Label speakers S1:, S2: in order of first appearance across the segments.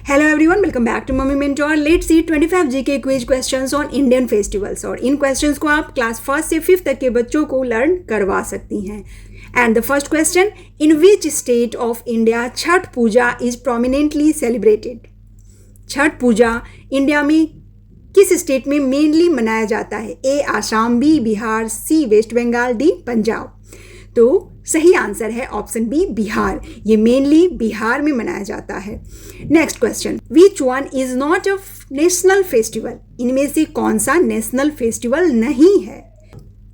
S1: Hello everyone, welcome back to Mummy Mentor. Let's see 25 GK quiz questions on Indian festivals. और इन questions को आप class 1 से 5 तक के बच्चों को लर्न करवा सकती हैं. And the first question, in which state of India Chhath Puja is prominently celebrated? Chhath Puja India में किस स्टेट में मेनली मनाया जाता है? A Assam, B Bihar, C West Bengal, D Punjab. तो सही आंसर है ऑप्शन बी बिहार. ये मेनली बिहार में मनाया जाता है. Next question, which one is not a national festival? इनमें से कौन सा नेशनल फेस्टिवल नहीं है?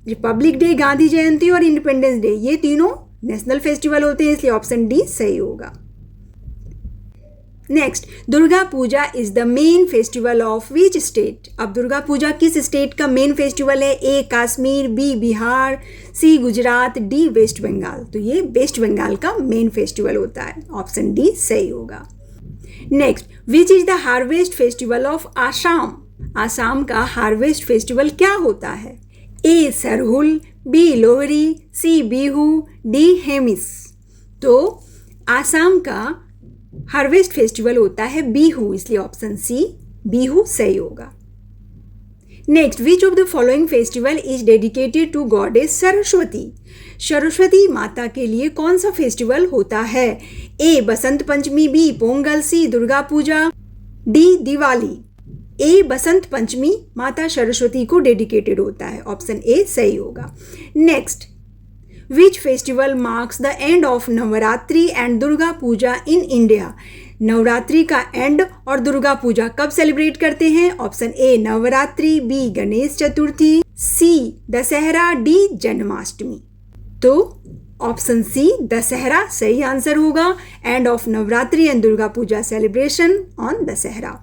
S1: रिपब्लिक डे, गांधी जयंती और इंडिपेंडेंस डे, ये तीनों नेशनल फेस्टिवल होते हैं, इसलिए ऑप्शन डी सही होगा. Next, Durga Puja is the main festival of which state? अब दुर्गा पूजा किस स्टेट का मेन फेस्टिवल है? A Kashmir, B Bihar, C Gujarat, D West Bengal. तो ये वेस्ट बंगाल का मेन फेस्टिवल होता है, ऑप्शन डी सही होगा. Next, which is the harvest festival of Assam? Assam का हार्वेस्ट फेस्टिवल क्या होता है? ए सरहुल, बी लोहरी, सी बिहू, डी हेमिस. तो आसाम का हार्वेस्ट फेस्टिवल होता है बिहू, इसलिए ऑप्शन सी बिहू सही होगा. Next, which of the following festival is dedicated to goddess Saraswati? Saraswati माता के लिए कौन सा फेस्टिवल होता है? A Basant Panchami, B Pongal, C Durga Puja, D Diwali. A Basant Panchami माता सरस्वती को डेडिकेटेड होता है, ऑप्शन ए सही होगा. Next, which festival marks the end of Navratri and Durga Puja in India? Navratri का एंड और दुर्गा पूजा कब सेलिब्रेट करते हैं? Option A Navratri, B Ganesh Chaturthi, C Dussehra, D Janmashtami. तो ऑप्शन सी दशहरा सही आंसर होगा. End of Navratri and Durga Puja celebration on Dussehra.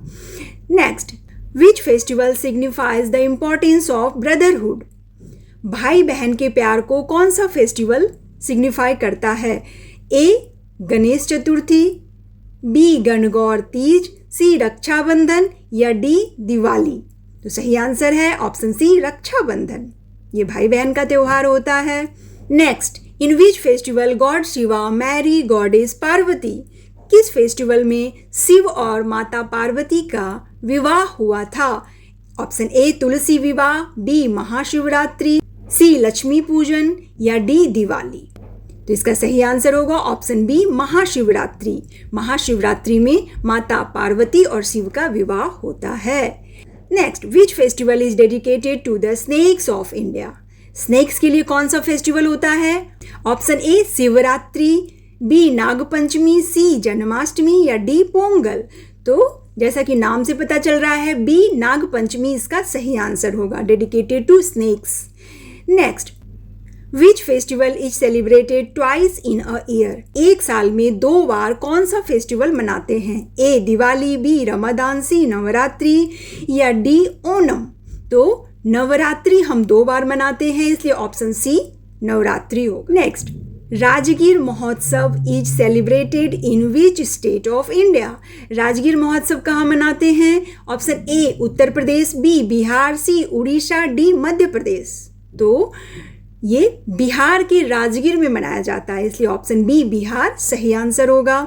S1: Next, which festival signifies the importance of brotherhood? भाई बहन के प्यार को कौन सा फेस्टिवल सिग्निफाई करता है? ए गणेश चतुर्थी, बी गणगौर तीज, सी रक्षाबंधन या डी दिवाली. तो सही आंसर है ऑप्शन सी रक्षाबंधन. ये भाई बहन का त्योहार होता है. Next, in which festival god Shiva marry goddess Parvati? किस फेस्टिवल में शिव और माता पार्वती का विवाह हुआ था? ऑप्शन ए तुलसी विवाह, बी महाशिवरात्रि, सी लक्ष्मी पूजन या डी दिवाली. तो इसका सही आंसर होगा ऑप्शन बी महाशिवरात्रि. महाशिवरात्रि में माता पार्वती और शिव का विवाह होता है. Next, which festival is dedicated to the snakes of India? Snakes के लिए कौन सा फेस्टिवल होता है? Option A Shivratri, B Nagpanchami, C Janmashtami या डी पोंगल. तो जैसा कि नाम से पता चल रहा है बी नागपंचमी इसका सही आंसर होगा, dedicated to snakes. Next, which festival is celebrated twice in a year? एक साल में 2 बार कौन सा फेस्टिवल मनाते हैं? ए दिवाली, बी रमदान, सी नवरात्रि या डी ओणम. तो नवरात्रि हम 2 बार मनाते हैं, इसलिए ऑप्शन सी नवरात्रि होगा. Next, Rajgir Mahotsav is celebrated in which state of India? Rajgir Mahotsav कहाँ मनाते हैं? Option A Uttar Pradesh, B Bihar, C Orissa, D Madhya Pradesh. तो ये बिहार के राजगीर में मनाया जाता है, इसलिए ऑप्शन बी बिहार सही आंसर होगा.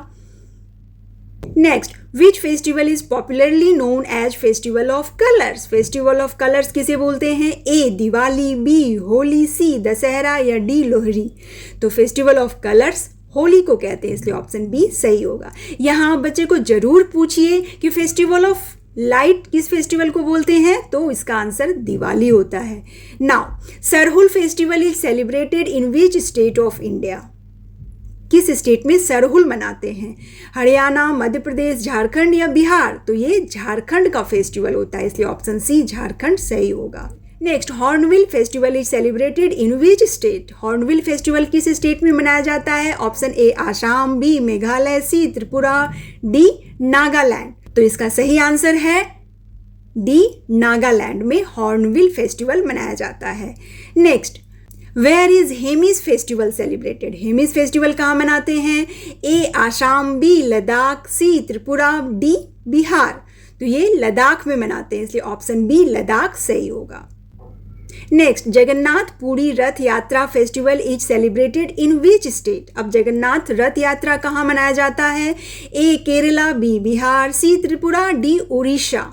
S1: Next, which festival is popularly known as festival of colours? Festival of colours किसे बोलते हैं? A Diwali, B Holi, C Dussehra या डी लोहरी. तो फेस्टिवल ऑफ कलर्स होली को कहते हैं, इसलिए ऑप्शन बी सही होगा. यहाँ बच्चे को जरूर पूछिए कि फेस्टिवल ऑफ लाइट किस फेस्टिवल को बोलते हैं, तो इसका आंसर दिवाली होता है. Now, Sarhul festival is celebrated in which state of India? किस स्टेट में सरहुल मनाते हैं? हरियाणा, मध्य प्रदेश, झारखंड या बिहार. तो ये झारखंड का फेस्टिवल होता है, इसलिए ऑप्शन सी झारखंड सही होगा. Next, hornbill festival is celebrated in which state? Hornbill festival किस स्टेट में मनाया जाता है? Option A Assam, B Meghalaya, C Tripura, D Nagaland. तो इसका सही आंसर है डी नागालैंड में हॉर्नबिल फेस्टिवल मनाया जाता है. Next, where is Hemis festival celebrated? Hemis festival कहाँ मनाते हैं? A Assam, B Ladakh, C Tripura, D Bihar. तो ये लद्दाख में मनाते हैं, इसलिए ऑप्शन बी लद्दाख सही होगा. नेक्स्ट, जगन्नाथ पुरी रथ यात्रा festival is celebrated in which state? अब जगन्नाथ रथ यात्रा कहाँ मनाया जाता है? ए केरला, बी बिहार, सी त्रिपुरा, डी उड़ीसा।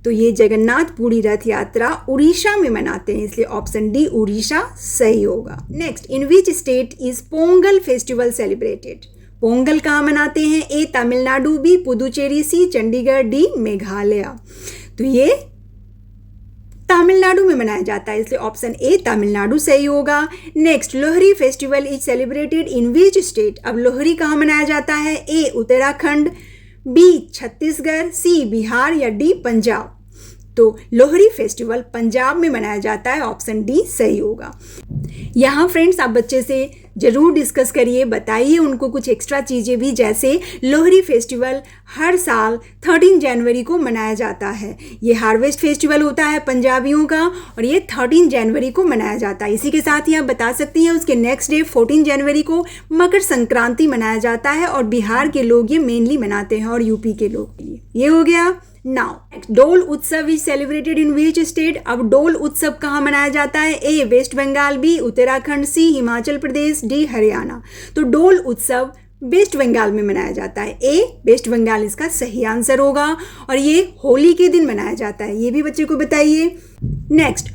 S1: तो ये जगन्नाथ पुरी रथ यात्रा उड़ीसा में मनाते हैं, इसलिए ऑप्शन डी उड़ीसा सही होगा। Next, in which state is Pongal festival celebrated? Pongal कहाँ मनाते हैं? ए तमिलनाडु, बी पुदुचेरी, सी चंडीगढ़, डी मेघालय। तो ये तमिलनाडु में मनाया जाता है, इसलिए ऑप्शन ए तमिलनाडु सही होगा। Next, Lohri festival is celebrated in which state? अब लोहरी कहाँ मनाया जाता है? ए उत्तराखंड, बी छत्तीसगढ़, सी बिहार या डी पंजाब। तो लोहरी फेस्टिवल पंजाब में मनाया जाता है, ऑप्शन डी सही होगा। यहाँ फ्रेंड्स आप बच्चे से ज़रूर डिस्कस करिए, बताइए उनको कुछ एक्स्ट्रा चीज़ें भी, जैसे लोहरी फेस्टिवल हर साल 13 जनवरी को मनाया जाता है। ये हार्वेस्ट फेस्टिवल होता है पंजाबियों का और ये 13 जनवरी को मनाया जाता है। इसी के साथ ही आप बता सकती हैं उसके नेक्स्ट डे 14 जनवरी को मकर संक्रांति मनाया जाता है और बिहार के लोग ये मेनली मनाते हैं और यूपी के लोग के लिए। ये हो गया। नाउ डोल उत्सव is celebrated in which state? अब डोल उत्सव कहाँ मनाया जाता है? ए वेस्ट बंगाल, बी उत्तराखंड, सी हिमाचल प्रदेश, डी हरियाणा। तो डोल उत्सव वेस्ट बंगाल में मनाया जाता है, ए वेस्ट बंगाल इसका सही आंसर होगा और ये होली के दिन मनाया जाता है, ये भी बच्चे को बताइए। Next,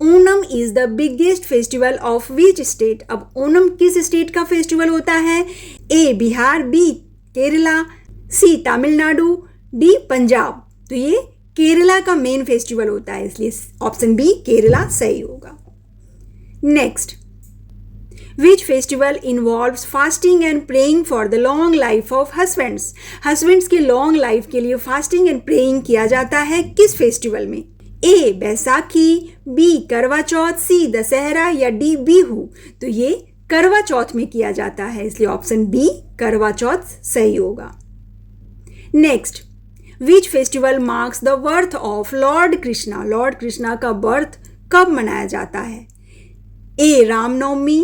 S1: Onam is the biggest festival of which state? अब ओणम किस स्टेट का फेस्टिवल होता है? ए बिहार, बी केरला, सी तमिलनाडु, डी पंजाब। तो ये केरला का मेन फेस्टिवल होता है, इसलिए ऑप्शन बी केरला सही होगा। Next, which festival involves fasting and praying for the long life of husbands? Husbands की लॉन्ग लाइफ के लिए फास्टिंग एंड प्रेइंग किया जाता है किस फेस्टिवल में? ए बैसाखी, बी करवा चौथ, सी दशहरा या डी बिहू। तो ये करवा चौथ में किया जाता है, इसलिए ऑप्शन बी करवा चौथ सही होगा। Next, which festival marks the birth of Lord Krishna? Lord Krishna का बर्थ कब मनाया जाता है? ए रामनवमी,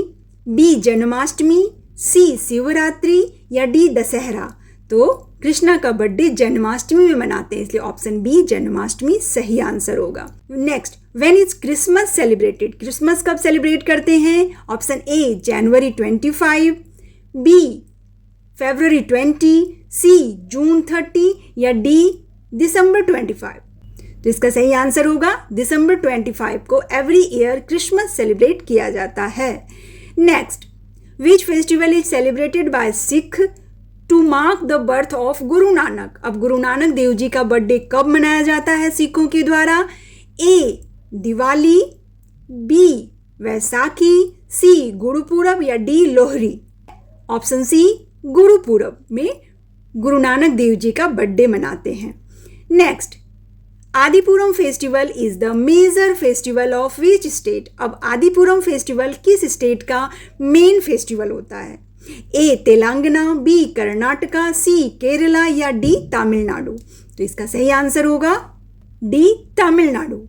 S1: बी जन्माष्टमी, सी शिवरात्रि या डी दशहरा। तो कृष्णा का बर्थडे जन्माष्टमी में मनाते हैं, इसलिए ऑप्शन बी जन्माष्टमी सही आंसर होगा। Next, when is Christmas celebrated? Christmas कब सेलिब्रेट करते हैं? ऑप्शन ए जनवरी 25, बी फरवरी 20, सी जून 30 या डी दिसंबर 25। तो इसका सही आंसर होगा दिसंबर 25 को एवरी ईयर क्रिसमस सेलिब्रेट किया जाता है। Next, which festival is celebrated by Sikh to mark the birth of Guru Nanak? अब गुरु नानक देव जी का बर्थडे कब मनाया जाता है सिखों के द्वारा? A Diwali, B Baisakhi, C Gurpurab या D Lohri. Option C Gurpurab में गुरु नानक देव जी का बर्थडे मनाते हैं। Next, Adipuram festival is the major festival of which state? अब आदिपुरम फेस्टिवल किस स्टेट का मेन फेस्टिवल होता है? A Telangana, B Karnataka, C Kerala या डी तमिलनाडु। तो इसका सही आंसर होगा डी तमिलनाडु।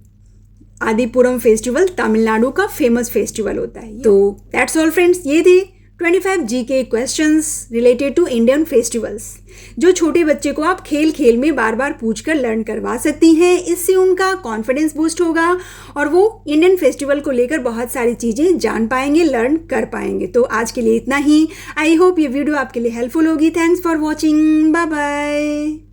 S1: आदिपुरम फेस्टिवल तमिलनाडु का फेमस फेस्टिवल होता है। तो दैट्स ऑल फ्रेंड्स, ये थे 25 GK questions related to Indian festivals, जो छोटे बच्चे को आप खेल खेल में बार बार पूछकर लर्न करवा सकती हैं। इससे उनका कॉन्फिडेंस बूस्ट होगा और वो इंडियन फेस्टिवल को लेकर बहुत सारी चीज़ें जान पाएंगे, लर्न कर पाएंगे। तो आज के लिए इतना ही। आई होप ये वीडियो आपके लिए हेल्पफुल होगी। Thanks for watching. Bye bye.